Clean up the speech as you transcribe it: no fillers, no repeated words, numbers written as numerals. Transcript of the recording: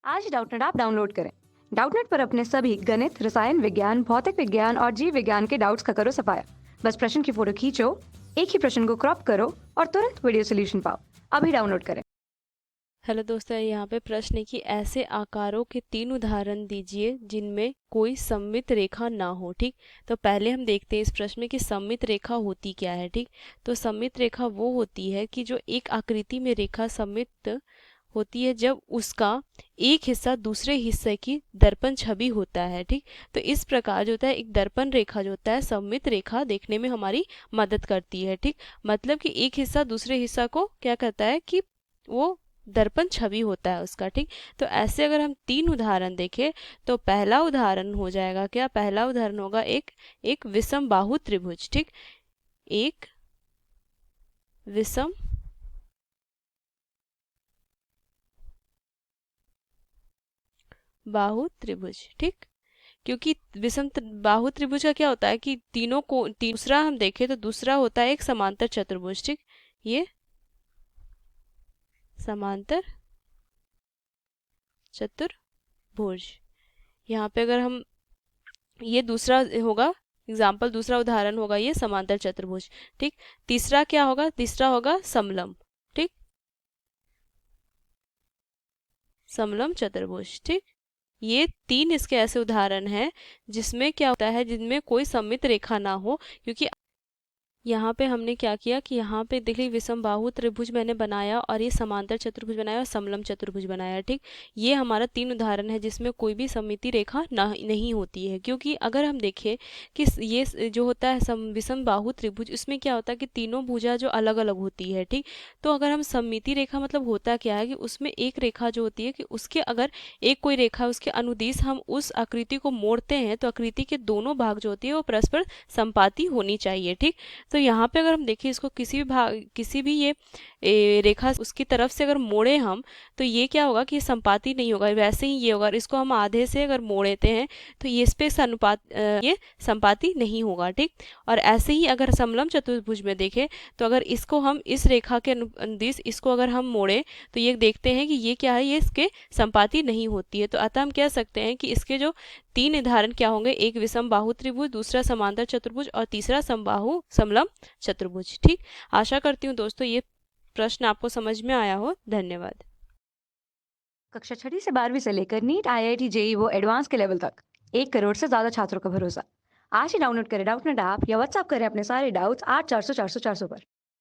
आज ही Doubtnut app download करें। Doubtnut पर अपने सभी गणित, रसायन विज्ञान, भौतिक विज्ञान और जीव विज्ञान के डाउट्स का करो सफाया। बस प्रश्न की फोटो खींचो, एक ही प्रश्न को क्रॉप करो और तुरंत वीडियो सोल्यूशन पाओ। अभी डाउनलोड करें। हेलो दोस्तों, यहाँ पे प्रश्न है कि ऐसे आकारों के 3 उदाहरण दीजिए जिनमें कोई सममित रेखा ना हो। ठीक, तो पहले हम देखते हैं इस प्रश्न में कि सममित रेखा होती क्या है। ठीक, तो सममित रेखा वो होती है कि जो एक आकृति में रेखा सममित होती है जब उसका एक हिस्सा दूसरे हिस्से की दर्पण छवि होता है। ठीक, तो इस प्रकार जो होता है एक दर्पण रेखा जो होता है सममित रेखा देखने में हमारी मदद करती है। ठीक, मतलब कि एक हिस्सा दूसरे हिस्सा को क्या कहता है कि वो दर्पण छवि होता है उसका। ठीक, तो ऐसे अगर हम 3 उदाहरण देखें तो पहला उदाहरण हो जाएगा क्या, पहला उदाहरण होगा एक एक विषम बाहु त्रिभुज। ठीक, एक विषम बाहु त्रिभुज। ठीक, क्योंकि बाहु त्रिभुज का क्या होता है कि तीनों को दूसरा हम देखें तो दूसरा होता है एक समांतर चतुर्भुज। ठीक, ये समांतर चतुर्भुज, यहाँ पे अगर हम ये दूसरा होगा एग्जाम्पल, दूसरा उदाहरण होगा ये समांतर चतुर्भुज। ठीक, तीसरा क्या होगा, तीसरा होगा समलम। ठीक, समलम चतुर्भुज। ठीक, ये 3 इसके ऐसे उदाहरण हैं जिसमें क्या होता है, जिनमें कोई सममित रेखा ना हो। क्योंकि यहाँ पे हमने क्या किया कि यहाँ पे देख लीजिए विषम बाहु त्रिभुज मैंने बनाया और ये समांतर चतुर्भुज बनाया और समलम चतुर्भुज बनाया। ठीक, ये हमारा 3 उदाहरण है जिसमें कोई भी सममिति रेखा नहीं होती है। क्योंकि अगर हम देखें कि जो होता है विषम बाहु त्रिभुज, इसमें क्या होता है कि तीनों भुजा जो अलग अलग होती है। ठीक, तो अगर हम सममिति रेखा मतलब होता क्या है कि उसमें एक रेखा जो होती है कि उसके अगर एक कोई रेखा उसके अनुदिश हम उस आकृति को मोड़ते हैं तो आकृति के दोनों भाग जो होती है वो परस्पर संपाती होनी चाहिए। ठीक, तो यहाँ पे अगर हम देखें इसको किसी भी भाग किसी भी ये रेखा उसकी तरफ से अगर मोड़े हम तो ये क्या होगा कि ये संपाती नहीं होगा। वैसे ही ये होगा, और इसको हम आधे से अगर मोड़ते हैं तो ये इस पे ये संपाती नहीं होगा। ठीक, और ऐसे ही अगर समलम चतुर्भुज में देखें तो अगर इसको हम इस रेखा के अनुदिश इसको अगर हम मोड़े तो ये देखते हैं कि ये क्या है, ये इसके संपाती नहीं होती है। तो अतः हम कह सकते हैं कि इसके जो 3 उदाहरण क्या होंगे, एक विषम बाहु त्रिभुज, दूसरा समांतर चतुर्भुज और तीसरा समबाहु समलम चतुर्भुज। ठीक, आशा करती हूँ दोस्तों ये प्रश्न आपको समझ में आया हो। धन्यवाद। कक्षा 6 से 12वीं से लेकर नीट, IIT, JEE वो एडवांस के लेवल तक 1 करोड़ से ज्यादा छात्रों का भरोसा। आज ही डाउनलोड करें डाउटनेट ऐप या व्हाट्सएप करें अपने सारे डाउट्स 8400 400 400 पर।